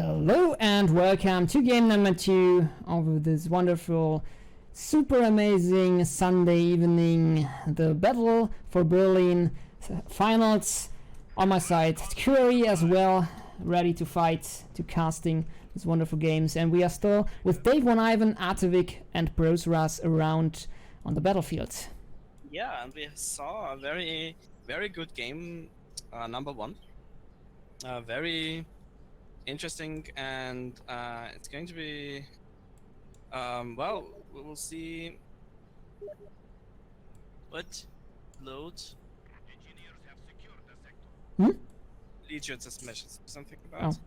Hello and welcome to game number 2 of this wonderful, super amazing Sunday evening. The Battle for Berlin finals. On my side, Curry as well, ready to fight, to casting these wonderful games. And we are still with Dave, VonIvan, Artavick and Brosras around on the battlefield. Yeah, and we saw a very good game, number 1. Very interesting, and it's going to be well, we will see what load Legion messages something about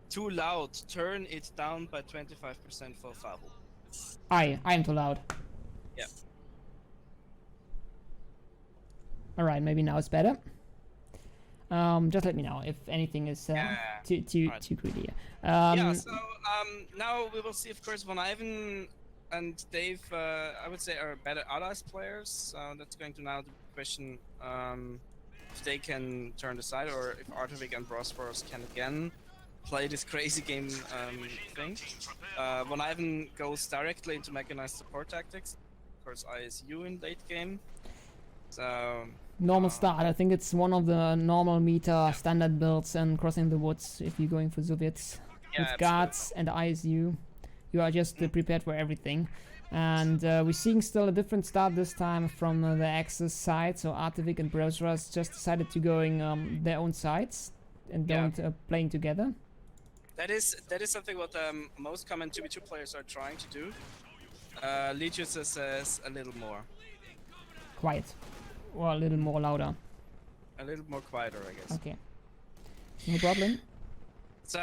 too loud, turn it down by 25% for Fable. I'm too loud. Yeah. Alright, maybe now it's better. Just let me know if anything is too greedy. Yeah, so now we will see, of course, VonIvan and Dave, I would say, are better allies players. That's going to now the question if they can turn the side, or if Artavick and Brosras can again play this crazy game thing. VonIvan goes directly into mechanized support tactics. Of course, ISU in late game. So normal start. I think it's one of the normal meta standard builds and crossing the woods if you're going for Soviets. With guards and ISU, you are just prepared for everything. And we're seeing still a different start this time from the Axis side. So Artavick and Brosras just decided to going their own sides and don't playing together. That is something what most common 2v2 players are trying to do. Legius says a little more quiet, or a little more louder. A little more quieter, I guess. Okay. No problem. So,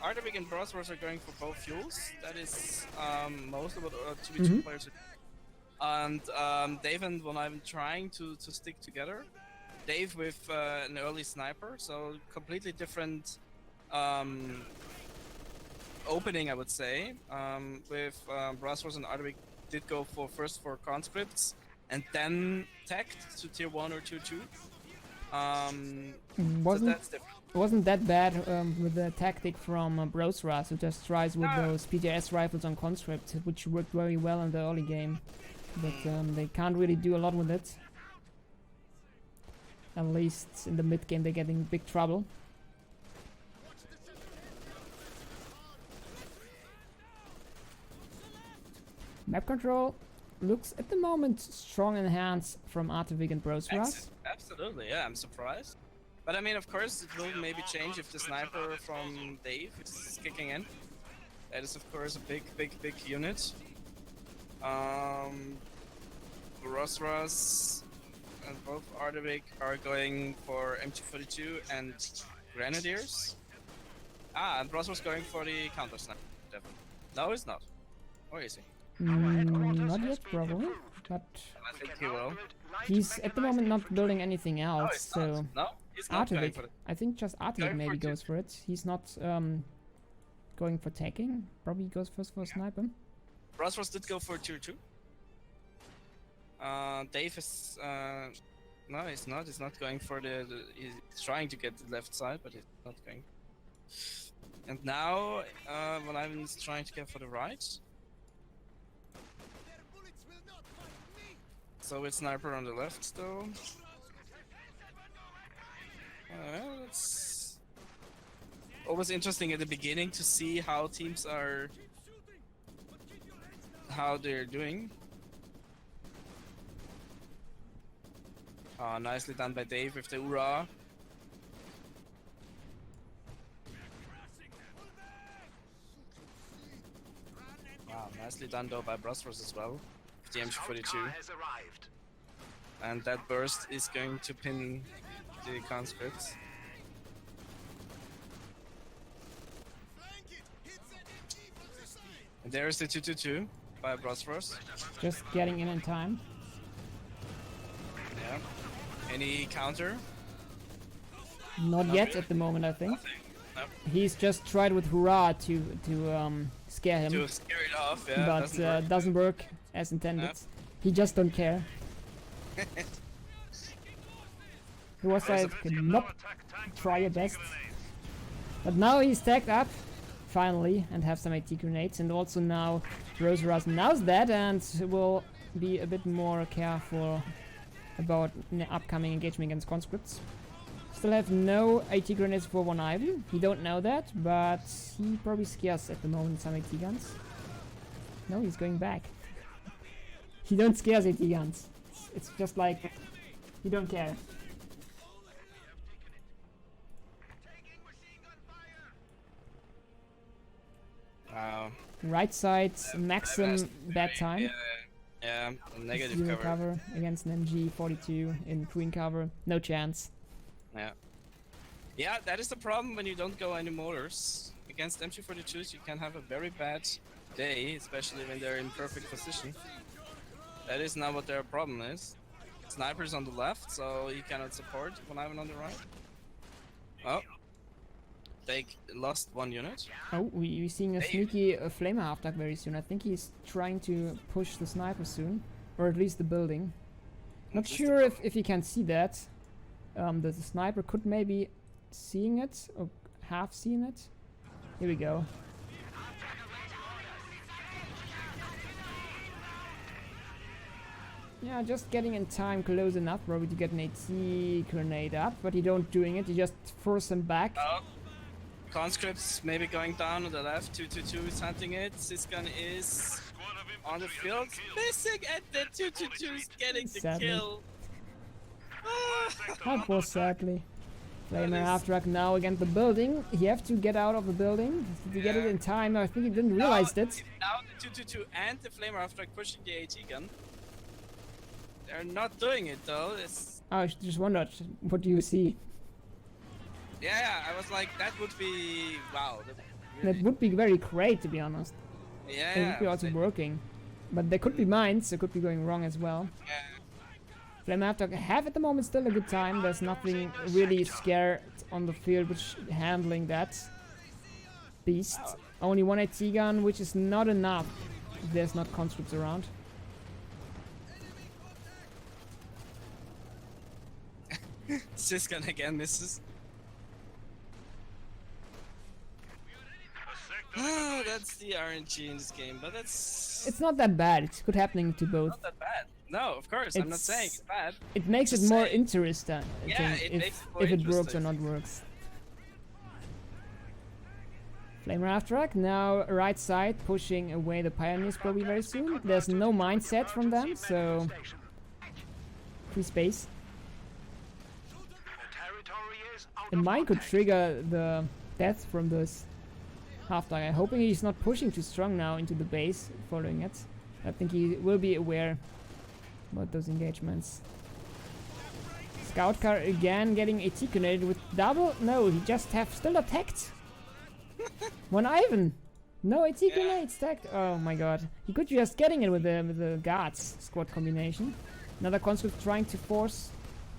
Artavick and Brosras are going for both fuels. That is most of what 2v2 players are. And Dave and VonIvan trying to stick together. Dave with an early sniper, so completely different opening, I would say. With Brosras and Artavick did go first for conscripts and then tacked to tier 1 or tier 2. Wasn't that bad with the tactic from Brosras, who just tries with those PTS rifles on conscript, which worked very well in the early game, but they can't really do a lot with it. At least in the mid game they get in big trouble. Map control looks at the moment strong in hands from Artavick and Brosras. Absolutely, yeah, I'm surprised. But I mean, of course, it will maybe change if the sniper from Dave is kicking in. That is, of course, a big unit. Brosras and both Artavick are going for MT42 and Grenadiers. And Brosras going for the counter sniper. Definitely. No, he's not. Or is he? Not yet, probably, but I think he will. He's at the moment not building anything else, so he's not Artavick, I think just Artavick maybe goes for it. He's not going for tagging, probably goes first for sniper. Brosras did go for tier 2. Dave is no, he's not going for he's trying to get the left side, but he's not going. And now VonIvan is trying to get for the right. So it's sniper on the left still. It's always interesting at the beginning to see how teams how they're doing. Nicely done by Dave with the Ura. Wow, nicely done though by Brosras as well. The MG42, and that burst is going to pin the conscripts. And there's the 222 by Brosras. Just getting in time. Yeah. Any counter? Not yet at the moment, I think. No. He's just tried with Hurrah to scare him. To scare it off, yeah. But doesn't work as intended. He just don't care. He was like, nope, try your best. But now he's tagged up, finally, and have some AT grenades. And also now Brosras knows that and will be a bit more careful about the upcoming engagement against conscripts. Still have no AT grenades for VonIvan. He don't know that, but he probably scares at the moment some AT guns. No, he's going back. He don't scares AT guns. It's just like he don't care. Wow. Right side, Maxim bad time. Yeah, negative Zero cover. against an MG42 in green cover. No chance. Yeah. Yeah, that is the problem when you don't go any mortars. Against MG42s, you can have a very bad day, especially when they're in perfect position. That is not what their problem is. Snipers on the left, so he cannot support VonIvan on the right. Oh. They lost one unit. Oh, we're seeing a sneaky flamer half-duck very soon. I think he's trying to push the sniper soon. Or at least the building. Not sure if you can see that. The sniper could maybe seeing it, or half seen it. Here we go. Yeah, just getting in time close enough probably to get an AT grenade up, but he don't doing it, he just force him back. Oh. Conscripts maybe going down on the left, 222 is hunting it, Siskan is on the field, missing, and the 222 is getting the Sadly. kill. That was sadly. Flamer half-track now against the building. He have to get out of the building. Did he get it in time? I think he didn't realize it. Now the 222 and the Flamer half-track pushing the AT gun. They're not doing it though. It's I just wondered, what do you see? yeah, I was like, that would be wow. That would be very great, to be honest. Yeah, It would be also working. But there could be mines, it could be going wrong as well. yeah. Flame Half-Duck have at the moment still a good time. There's nothing really scared on the field which handling that beast. Only one AT gun, which is not enough if there's not conscripts around. Siskan again misses. Ah, that's the RNG in this game, but that's It's not that bad. It's good happening to both. not that bad. No, of course, I'm not saying it's bad. It makes it Just more saying. interesting. Yeah, it makes it more if it works or interesting. not works. Flamer Half-Track now right side pushing away the pioneers probably very soon. There's no mindset from them, so free space. A mine could trigger the death from this half-duck. I'm hoping he's not pushing too strong now into the base following it. I think he will be aware about those engagements. Scout car again getting AT grenaded with double. No, he just have still attacked. VonIvan. No AT grenades stacked. Oh my god. He could just getting it with the guards squad combination. Another conscript trying to force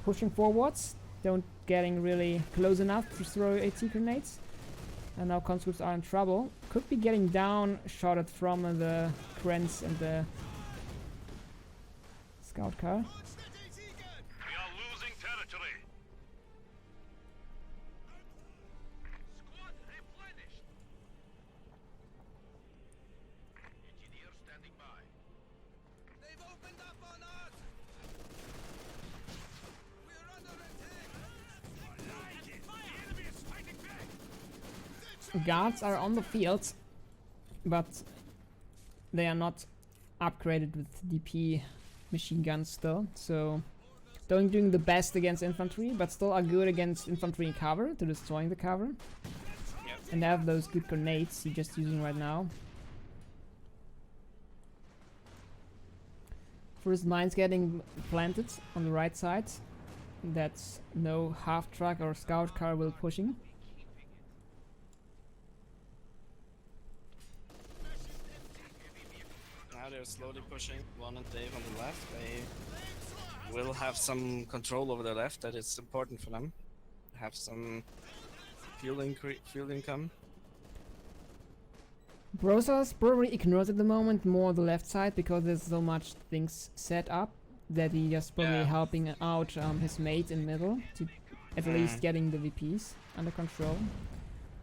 pushing forwards. Don't getting really close enough to throw AT grenades. And now conscripts are in trouble. Could be getting down shotted from the Krens and the scout car. We are losing territory. Squad replenished. Engineer standing by. They've opened up on us. We're under attack. The enemy is fighting back. Guards are on the field, but they are not upgraded with DP machine guns still, so don't doing the best against infantry, but still are good against infantry in cover, to destroying the cover. Yep. And they have those good grenades he's just using right now. First mines getting planted on the right side. That's no half-track or scout car will pushing. Now they're slowly pushing. One and Dave on the left. They will have some control over the left. That is important for them. Have some field income. Brosras probably ignores at the moment more the left side because there's so much things set up. that he just probably Yeah. helping out his mate in middle to at least getting the VPs under control.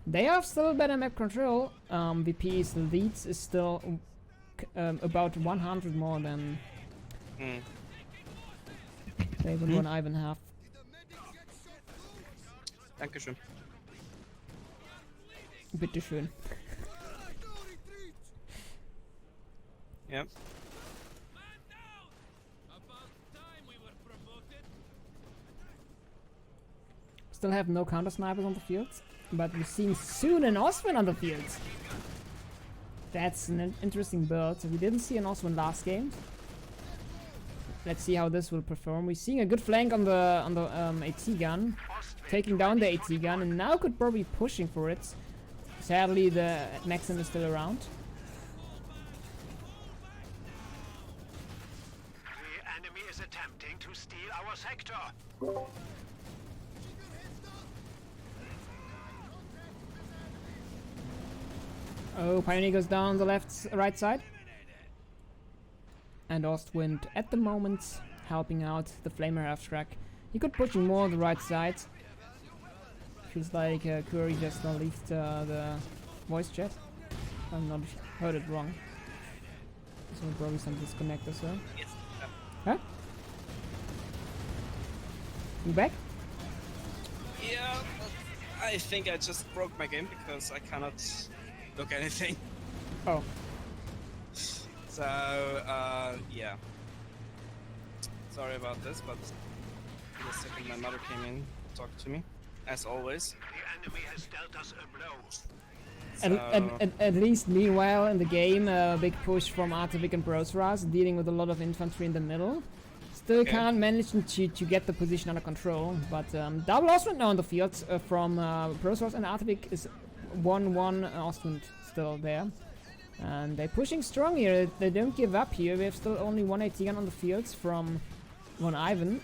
They have still better map control. VP's leads is still about 100 more than Mm. they would VonIvan have. Dankeschön. Bitteschön. Yeah. Still have no counter snipers on the field, but we're seeing soon an Osman on the field. That's an interesting build. So we didn't see an Osman last game. Let's see how this will perform. We're seeing a good flank on the AT gun, taking down the AT gun, and now could probably be pushing for it. Sadly, the Maxim is still around. The enemy is attempting to steal our sector. Oh, Pioneer goes down the right side. And Ostwind at the moment helping out the Flamer half-track. He could pushing more on the right side. Feels like Curry just leaked the voice chat. I'm not heard it wrong. So probably some disconnect or so. Yes. Huh? You back? Yeah, but I think I just broke my game because I cannot look anything. Oh, So, yeah. Sorry about this, but in a second my mother came in, talked to me, as always. The enemy has dealt us a blow. at least meanwhile in the game, a big push from Artavick and Brosras, dealing with a lot of infantry in the middle. Still Okay. can't manage to get the position under control, but double Ostwind now on the field from Brosras, and Artavick is 1-1 Ostwind still there. And they're pushing strong here. They don't give up here. We have still only one AT gun on the fields from VonIvan,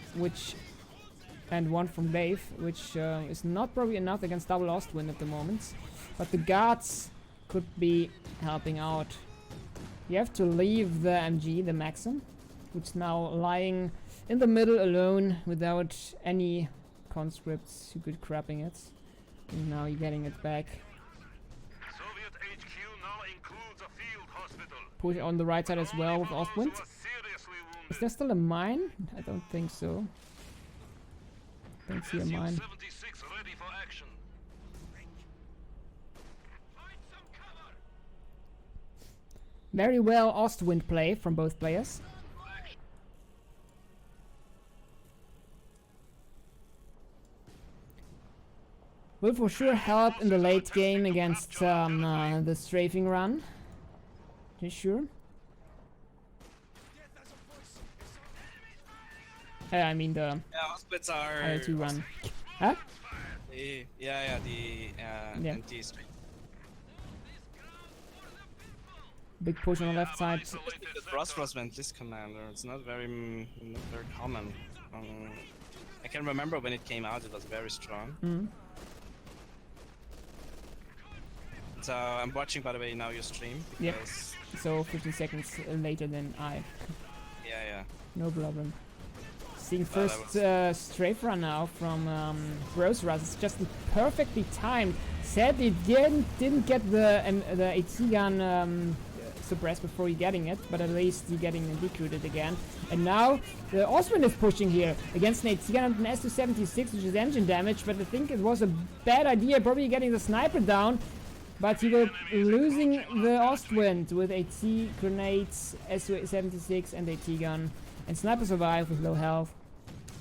and one from Dave, which is not probably enough against double Ostwind at the moment. But the guards could be helping out. You have to leave the MG, the Maxim, which is now lying in the middle alone without any conscripts who could crapping it. And now you're getting it back. Soviet HQ now includes a field hospital. Push on the right side as well with Ostwind. Those who are seriously wounded. Is there still a mine? I don't think so. Don't see a mine. Su-76 ready for action. Find some cover. Very well Ostwind play from both players. Will for sure help in the late game against the strafing run. You sure? I mean the Yeah, hospitals are... IL2 run. Huh? The, the Yeah. NT street. Big push on the left side. The Brosras went this commander. It's not very common. I can remember when it came out, it was very strong. Mhm. So I'm watching, by the way, now your stream. Yep. Because, So 15 seconds later than I. yeah. No problem. Seeing Well, first strafe run now from Brosras. It's just perfectly timed. Sadly, didn't get the AT gun suppressed before you getting it, but at least you're getting recruited again. And now the Ostwind is pushing here against an AT gun and an S276, which is engine damage. But I think it was a bad idea, probably getting the sniper down. But he will losing the Ostwind with AT grenades, SU-76 and AT gun. And Sniper survive with low health.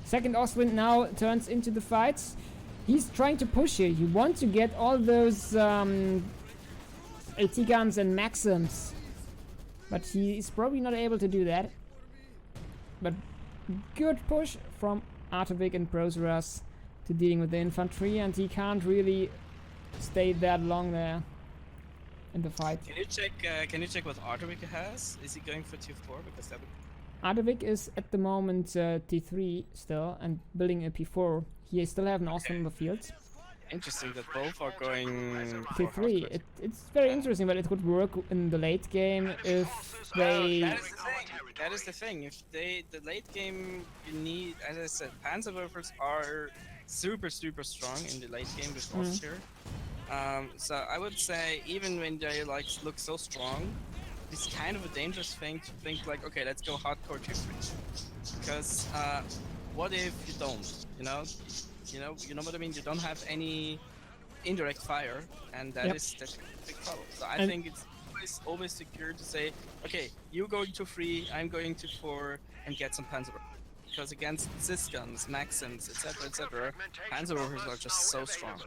Second Ostwind now turns into the fights. He's trying to push here. You want to get all those AT guns and Maxims. But he is probably not able to do that. But good push from Artavick and Brosras to dealing with the infantry. And he can't really stay that long there in the fight. Can you check what Artavick has? Is he going for tier 4? Because that would... Artavick is at the moment T3 still and building a P4. He still have an Ostwind on the field. interesting that both are going Okay, for 3. hardcore. It's very interesting, but it could work in the late game if they. That is the thing. That is the thing. If the late game, you need, as I said, Panzerwerfers are super strong in the late game with Austria. So I would say even when they like look so strong, it's kind of a dangerous thing to think like, okay, let's go hardcore tier 3. Because what if you don't? You know what I mean. You don't have any indirect fire, and that's a big problem. So I think it's always secure to say, okay, you going to 3, I'm going to 4, and get some Panzer. Because against Sysguns, Maxims, etc., Panzerwerfers are just so strong.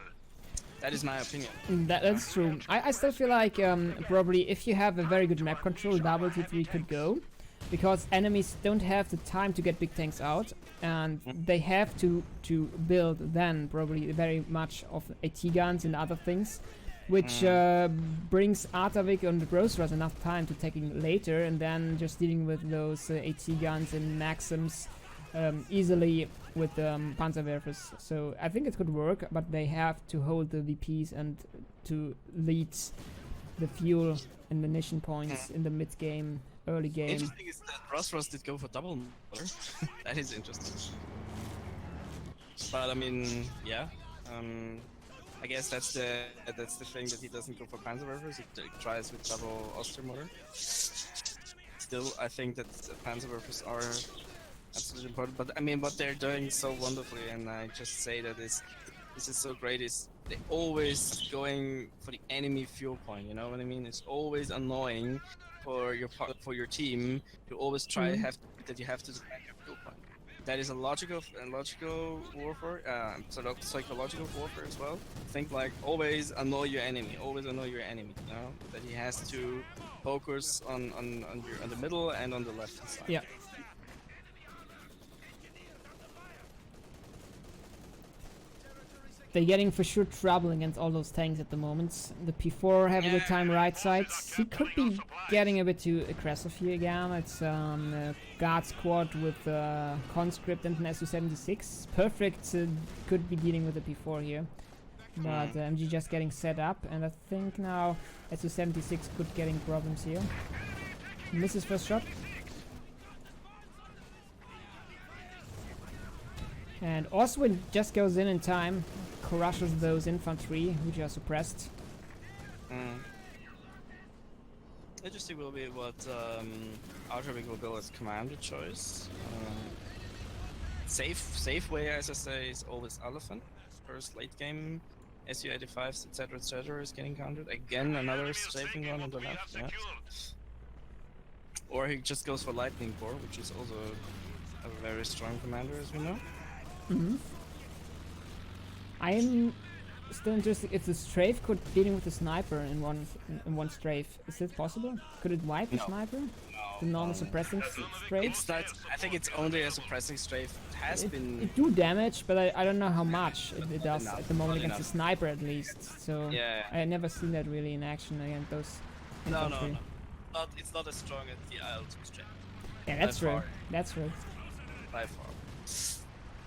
That is my opinion. That's true. I still feel like probably if you have a very good map control, double T3 could go, because enemies don't have the time to get big tanks out, and they have to build then probably very much of AT guns and other things, which brings Artavick and the Brosras enough time to taking later, and then just dealing with those AT guns and Maxims easily with Panzerwerfers. So I think it could work, but they have to hold the VPs and to lead the fuel and the mission points in the mid game, early game. Interesting is that Brosras did go for double mother. That is interesting. But I mean, yeah. I guess that's the thing, that he doesn't go for Panzerwerfers. He tries with double Ostermotor. Still, I think that Panzerwerfers are absolutely important. But I mean, what they're doing so wonderfully, and I just say that this is so great, is they're always going for the enemy fuel point. You know what I mean? It's always annoying for your team to always try that you have to defend your fuel point. That is a logical warfare, sort of psychological warfare as well. Think like always annoy your enemy. You know that he has to focus on the middle and on the left side. Yeah. They're getting for sure trouble against all those tanks at the moment. The P4 having the time right side. He could be getting a bit too aggressive here again. It's a guard squad with conscript and an SU-76. Perfect, could be dealing with the P4 here. But MG just getting set up, and I think now SU-76 could getting problems here. Misses first shot. And Oswin just goes in time, crushes those infantry, which are suppressed. Interesting will be what Artavick will go as commander choice. Safe way, as I say, is always Elephant. First late game, SU-85s, etc., is getting countered. Again, another strafing run on the left. Yeah. Or he just goes for Lightning Core, which is also a very strong commander, as we know. I'm still interested if the strafe could dealing with the sniper in one strafe. Is it possible? Could it wipe the sniper? The non-suppressing strafe? It's not. I think it's only a suppressing strafe. It has been. It do damage, but I don't know how much it does at the moment against the sniper at least. So I never seen that really in action against those. No. It's not as strong as the IL-2 strafe. Yeah, that's true. That's true. By far.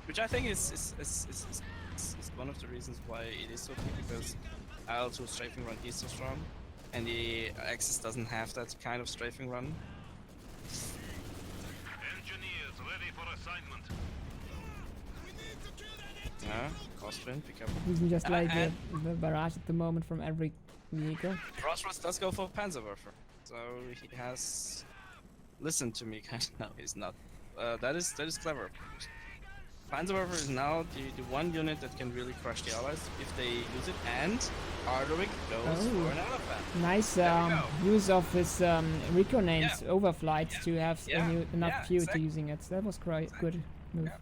Which I think is one of the reasons why it is so good, because IL-2 strafing run is so strong, and the Axis doesn't have that kind of strafing run. Engineers ready for assignment. Yeah, Austrian, pick up. Using just like the barrage at the moment from every vehicle. Brosras does go for Panzerwerfer, so he has listened to me kind of. No, he's not. That is clever. Panzerwerfer is now the one unit that can really crush the allies if they use it, and Artavick goes for an elephant. Nice use of his Reconane's overflight to have enough fuel to using it. That was quite good move. Yeah.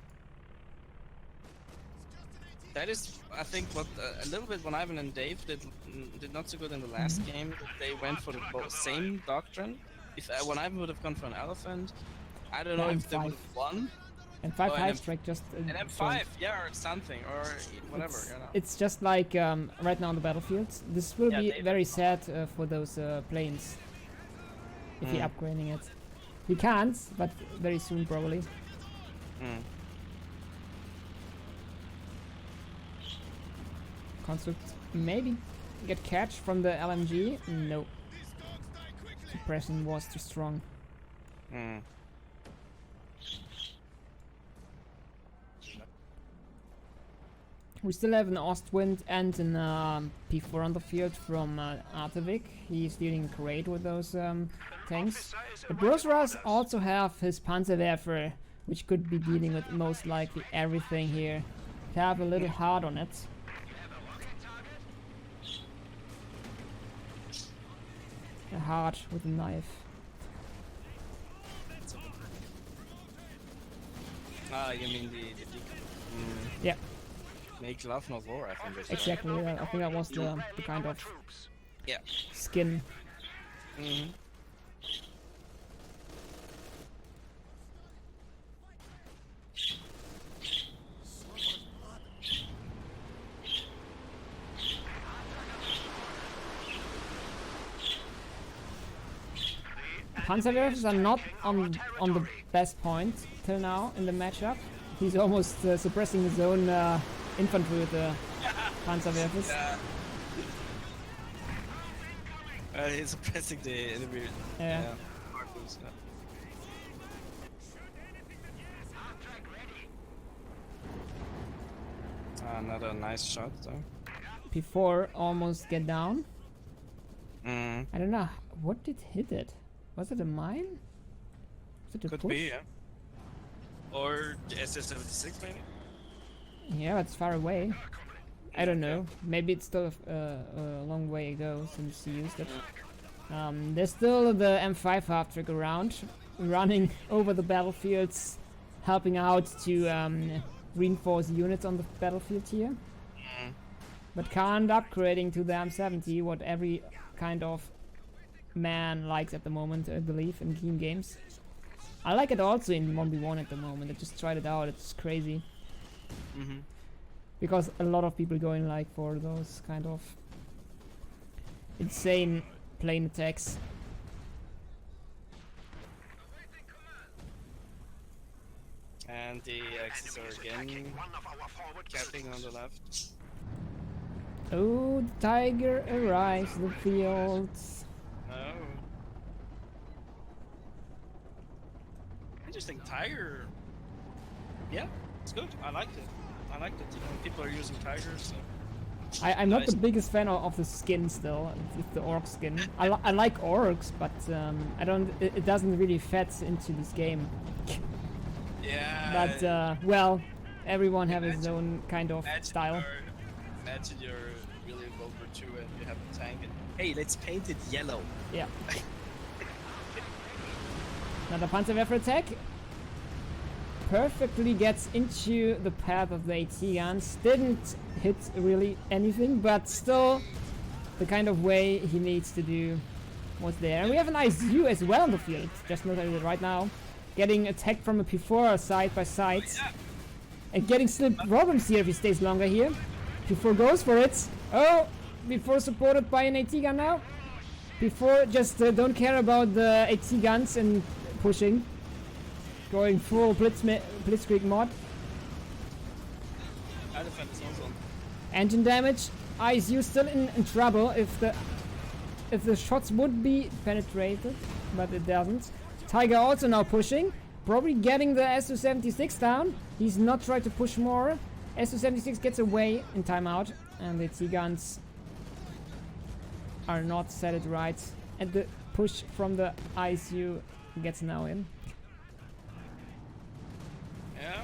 That is, I think, what a little bit VonIvan and Dave did not so good in the last game. They went for the same doctrine. If VonIvan would have gone for an elephant, I don't know if they would have won. And 5 high strike just an M5, yeah, or something, or whatever. It's just like right now on the battlefield. This will be very sad for those planes if you're upgrading it. He can't, but very soon probably. Construct maybe get catch from the LMG. No. Suppression was too strong. Hmm. We still have an Ostwind and an P4 on the field from Artavick. He's dealing great with those tanks. The Brosras also have his Panzerwerfer, which could be dealing with most likely everything here. Have a little hard on it. A heart with a knife. Ah, you mean the Yeah, Make Love Not War, I think that's exactly. I think that was the kind of Yeah. skin. Mm-hmm. Panzerwerfers are not on the best point till now in the matchup. He's almost suppressing his own infantry with the Panzerwerfers. He's suppressing the enemy. Yeah. Markers, yeah. Another nice shot though. P4 almost get down. Mm. I don't know what did hit it. Was it a mine? Was it a Could push? be, yeah. Or the SS-76 maybe? Yeah, it's far away. I don't know. Maybe it's still a long way ago since he used it. There's still the M5 half-trick around, running over the battlefields, helping out to reinforce units on the battlefield here. Mm. But can't upgrading to the M70, what every kind of man likes at the moment, I believe, in team games. I like it also in 1v1 at the moment. I just tried it out, it's crazy. Mm-hmm. Because a lot of people going like for those kind of insane plane attacks. And the Axis are again capping on the left. Oh, the tiger arrives the fields. Oh. Interesting, Tiger. Yeah, it's good. I liked it. I liked it. You know, people are using Tigers. So. I'm not Nice. the biggest fan of the skin still, with the orc skin. I like orcs, but I don't. It doesn't really fit into this game. Yeah. But well, everyone have his own kind of style. Imagine you're really World War II and you have a tank and hey, let's paint it yellow. Yeah. Another Panzerwerfer attack. Perfectly gets into the path of the AT guns. Didn't hit really anything, but still the kind of way he needs to do was there. And we have an ISU as well on the field. Just noted it right now. Getting attacked from a P4 side by side. And getting still problems here if he stays longer here. P4 goes for it. Oh, P4 supported by an AT gun now. P4 just don't care about the AT guns and pushing. Going full Blitzkrieg mod. Elephant is also on. Engine damage. ISU still in trouble if the shots would be penetrated, but it doesn't. Tiger also now pushing. Probably getting the Su-76 down. He's not trying to push more. Su-76 gets away in timeout, and the T-guns are not set it right. And the push from the ISU gets now in. Yeah.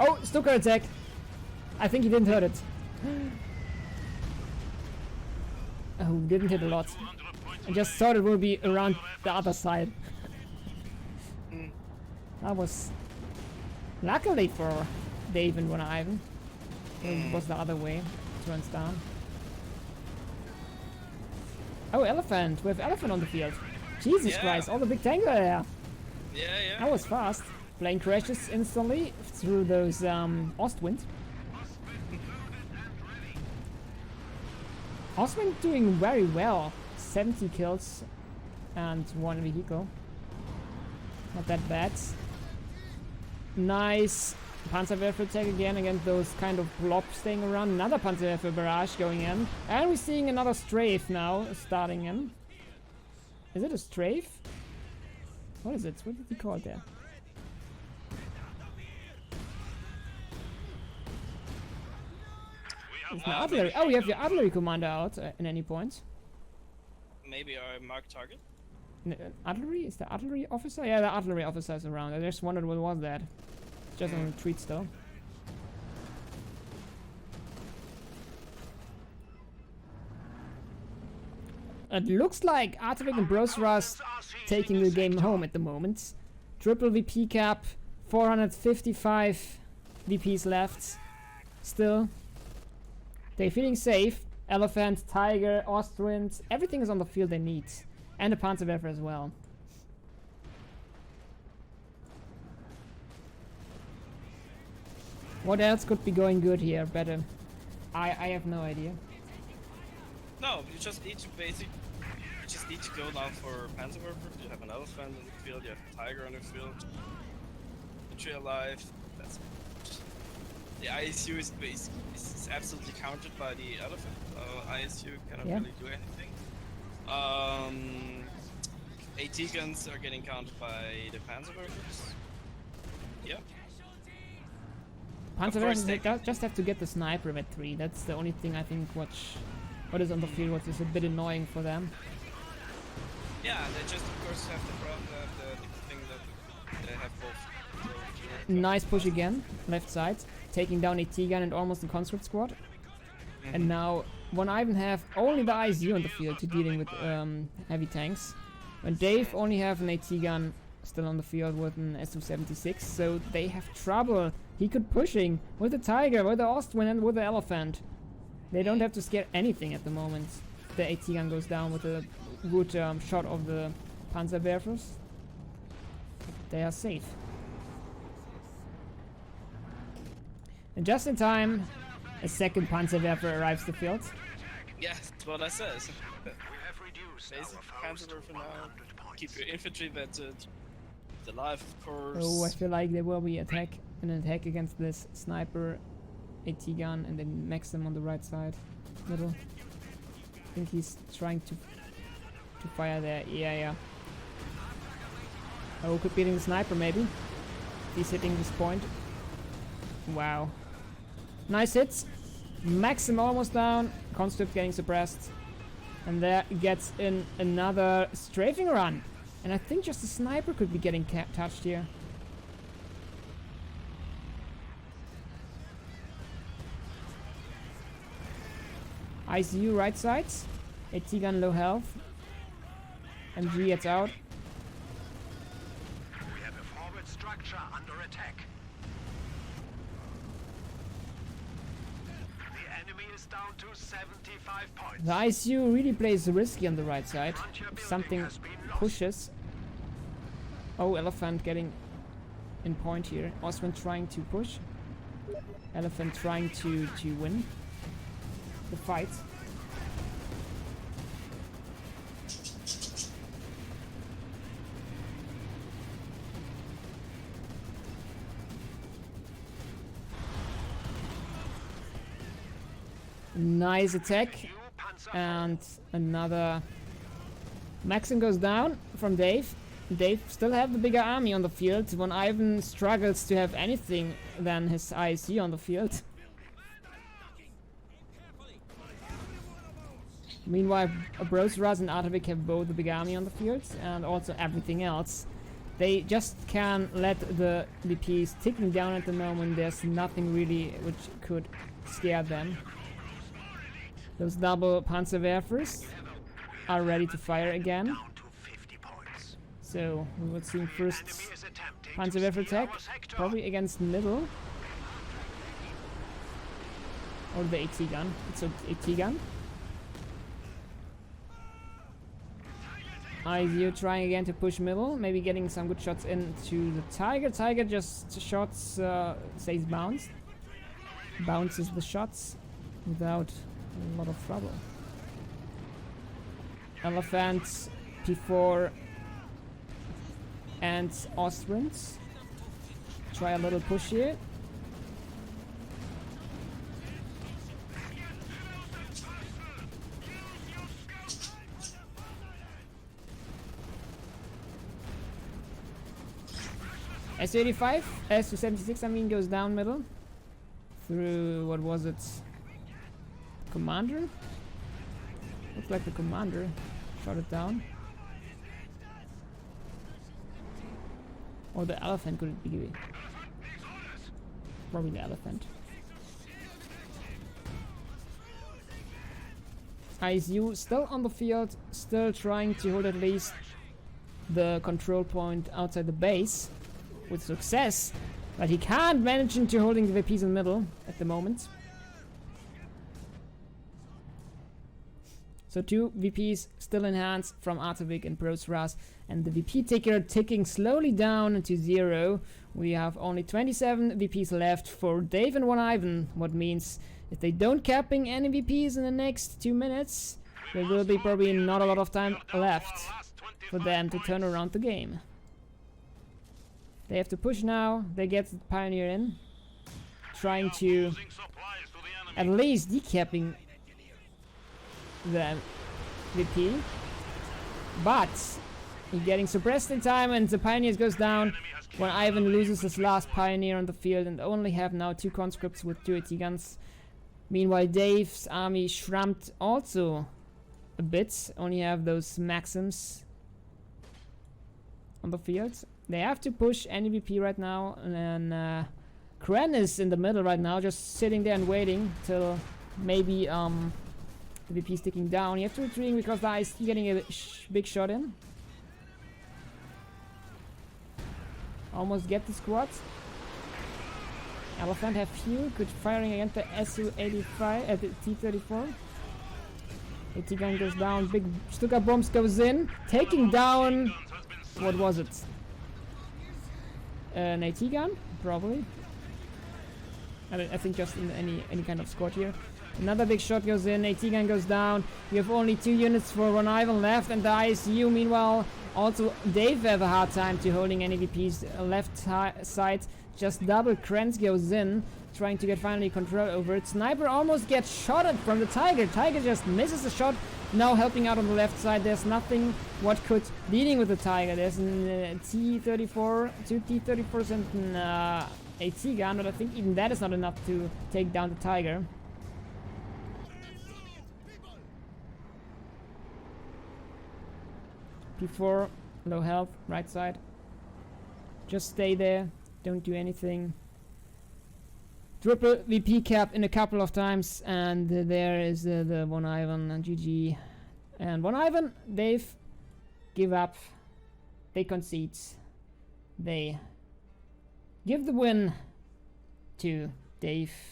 Oh, Stuka attack. I think he didn't hurt it. Oh, didn't hit a lot. I just thought it would be around the other side. That was luckily for Dave and VonIvan. It was the other way. Turns down. Oh, elephant. We have elephant on the field. Jesus Yeah. Christ, all the big tanks are there. Yeah, yeah. That was fast. Plane crashes instantly through those Ostwind. Ostwind doing very well. 70 kills and 1 vehicle. Not that bad. Nice Panzerwerfer attack again against those kind of blobs staying around. Another Panzerwerfer barrage going in. And we're seeing another strafe now starting in. Is it a strafe? What is it? What did he call it there? It's an artillery. Oh, we have your artillery commander out in any point. Maybe our mark target. Artillery? Is the artillery officer? Yeah, the artillery officer is around. I just wondered what was that. Just on retreat still. It looks like Artavick and Brosras taking the game home at the moment. Triple VP cap, 455 VPs left. Still. They're feeling safe. Elephant, Tiger, Austrians, everything is on the field they need. And a Panzerwerfer as well. What else could be going good here better? I have no idea. No, you just need to go now for Panzerwerfer. You have an elephant on the field, you have a tiger on the field. Infantry alive. That's it. The ISU is absolutely countered by the elephant. ISU cannot really do anything. AT guns are getting countered by the Panzerwerfers. Yep. Panzerwerfers just have to get the sniper at 3. That's the only thing I think what is on the field, what is a bit annoying for them. Yeah, they just of course have the problem that the thing that they have both. So, nice push again, left side, taking down AT gun and almost the conscript squad. And now VonIvan have only the ISU on the field to dealing with heavy tanks. And Dave only have an AT gun still on the field with an Su-76, so they have trouble. He could pushing with the Tiger, with the Austrian and with the Elephant. They don't have to scare anything at the moment. The AT gun goes down with a good shot of the Panzerwerfers. They are safe. And just in time, a second Panzerwerfer arrives the field. Yeah, that's what I said. Basic Panzerwerfer now. Keep your infantry vetted. Alive, of course. Oh, I feel like there will be an attack against this sniper AT gun, and then Maxim on the right side, middle. I think he's trying to fire there. Yeah. Oh, could be hitting the sniper maybe. He's hitting this point. Wow. Nice hits. Maxim almost down. Conscript getting suppressed. And there gets in another strafing run. And I think just the sniper could be getting touched here. ICU right side. AT gun low health. MG gets out. We have a forward structure under attack. The enemy is down to 75 points. The ICU really plays risky on the right side. If something pushes. Oh, Elephant getting in point here. Osman trying to push. Elephant trying to win the fight. Nice attack. And another Maxim goes down from Dave. Dave still have the bigger army on the field. VonIvan struggles to have anything than his ISU on the field. Meanwhile, Brosras and Artavick have both the big army on the field and also everything else. They just can let the VPs ticking down at the moment. There's nothing really which could scare them. Those double Panzerwerfers are ready to fire again. So we will see first Panzerwerfer attack, probably against middle. Or the AT gun. It's an AT gun. ISU trying again to push middle, maybe getting some good shots into the Tiger. Tiger just shots, says bounce. Bounces the shots without a lot of trouble. Elephant, P4 and Austrians. Try a little push here. S85, S276 I mean, goes down middle. Through, what was it? Commander? Looks like the commander shot it down. Or the elephant, could it be? Probably the elephant. ISU still on the field, still trying to hold at least the control point outside the base with success, but he can't manage into holding the VPs in the middle at the moment. So 2 VPs still in hands from Artavick and Brosras, and the VP ticker ticking slowly down to 0. We have only 27 VPs left for Dave and VonIvan, what means if they don't capping any VPs in the next 2 minutes, there will be probably not a lot of time left for them to turn around the game. They have to push now, they get the Pioneer in, trying to at least decapping the VP, but he's getting suppressed in time and the Pioneers goes down when VonIvan loses his last Pioneer on the field and only have now 2 conscripts with 2 AT guns. Meanwhile, Dave's army shrumped also a bit, only have those Maxims on the field. They have to push any VP right now, and Kren is in the middle right now, just sitting there and waiting till maybe the VP is ticking down. You have to retreat because the IC getting a big shot in. Almost get the squad. Elephant have few, good firing against the Su-85 at the T-34. AT gun goes down, big Stuka bombs goes in, taking down, what was it? An AT gun, probably. I think just in any kind of squad here. Another big shot goes in, AT gun goes down. You have only 2 units for VonIvan left, and the ISU meanwhile also Dave have a hard time to holding any VPs left side. Just double Krenz goes in, trying to get finally control over it. Sniper almost gets shotted from the Tiger. Tiger just misses a shot. Now helping out on the left side. There's nothing what could leading with the Tiger. There's an T-34, 2 T-34s and an AT gun, but I think even that is not enough to take down the Tiger. P4, low health, right side. Just stay there. Don't do anything. Triple VP cap in a couple of times, and there is the VonIvan and GG. And VonIvan, Dave give up. They concede. They give the win to Dave